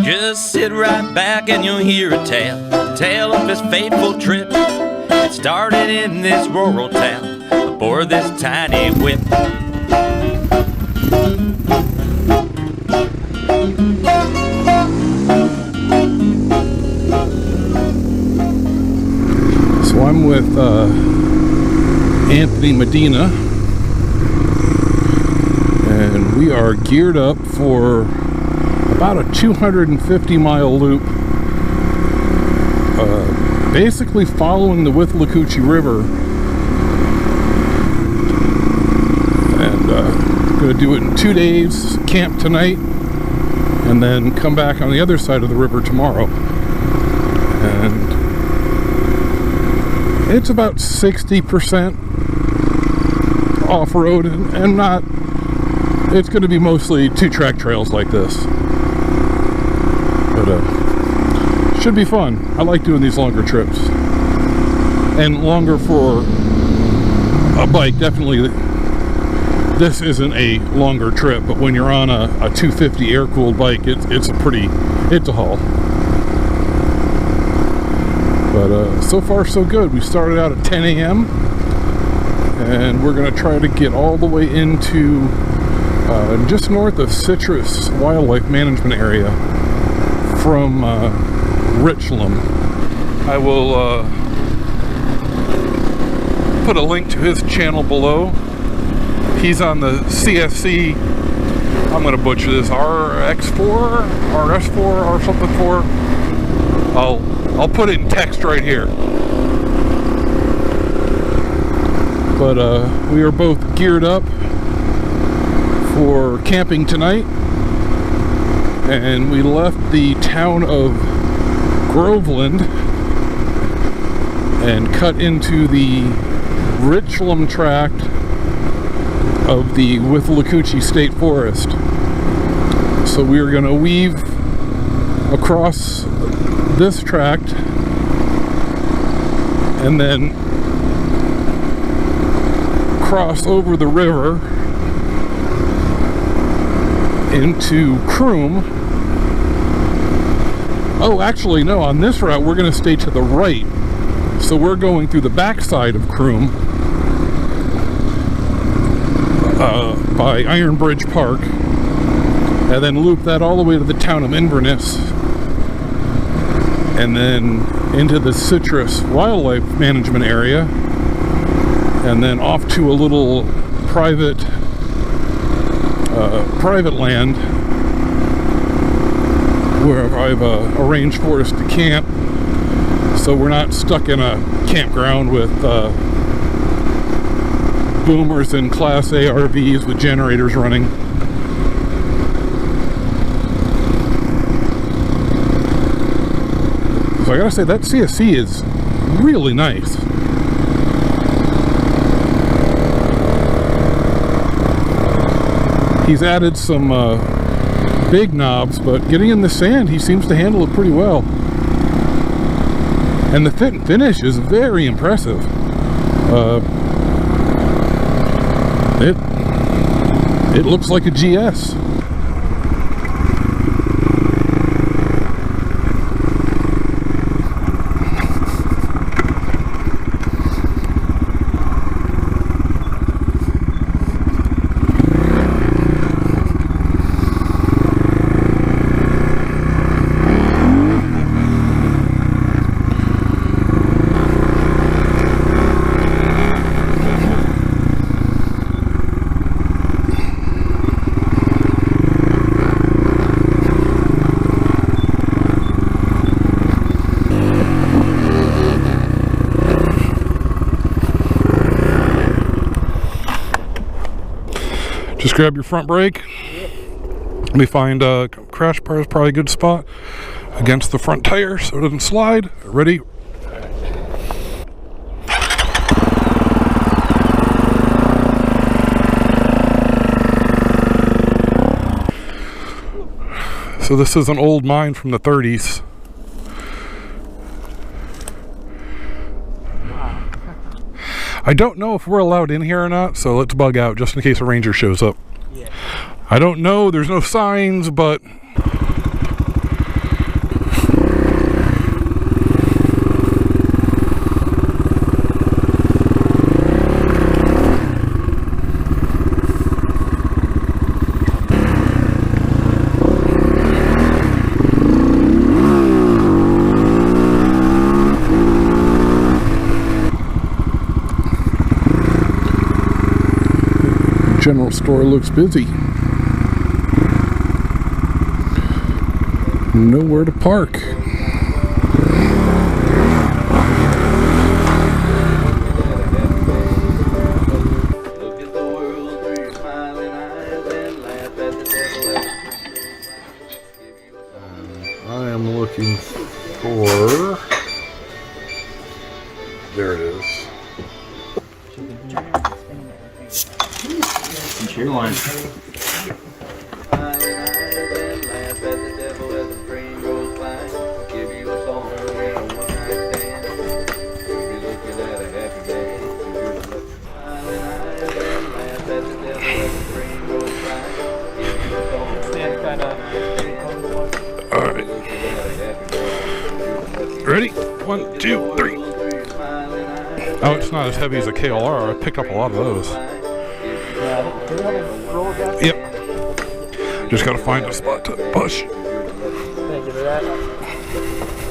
Just sit right back and you'll hear a tale of his fateful trip. It started in this rural town aboard this tiny whip. So I'm with Anthony Medina, and we are geared up for about a 250-mile loop, basically following the Withlacoochee River, and going to do it in 2 days, camp tonight, and then come back on the other side of the river tomorrow. And it's about 60% off-road, and not, it's going to be mostly two-track trails like this. But should be fun. I like doing these longer trips. And longer for a bike, definitely. This isn't a longer trip, but when you're on a 250 air-cooled bike, it's a haul. But so far so good. We started out at 10 a.m. and we're going to try to get all the way into just north of Citrus Wildlife Management Area from Richland. I will put a link to his channel below. He's on the CSC, I'm going to butcher this, RX4, RS4 or something 4. I'll put it in text right here. But we are both geared up for camping tonight, and we left the town of Groveland and cut into the Richland tract of the Withlacoochee State Forest. So we are going to weave across this tract and then cross over the river into Croom. Oh, actually no, on this route we're going to stay to the right, so we're going through the backside of Croom by Iron Bridge Park, and then loop that all the way to the town of Inverness, and then into the Citrus Wildlife Management Area, and then off to a little private land where I've arranged for us to camp, so we're not stuck in a campground with boomers and Class A RVs with generators running. So I gotta say, that CSC is really nice. He's added some big knobs, but getting in the sand, he seems to handle it pretty well. And the fit and finish is very impressive. It looks like a GS. Just grab your front brake. Let me find a crash bar is probably a good spot against the front tire so it doesn't slide. Ready? So this is an old mine from the 30s. I don't know if we're allowed in here or not, so let's bug out just in case a ranger shows up. Yeah. I don't know, there's no signs, but store looks busy. Nowhere to park. I am looking for... There it is. Sure one. Alright. Ready? 1, 2, 3. Oh, it's not as heavy as a KLR. I picked up a lot of those. Yep. Just gotta find a spot to push. Thank you for that.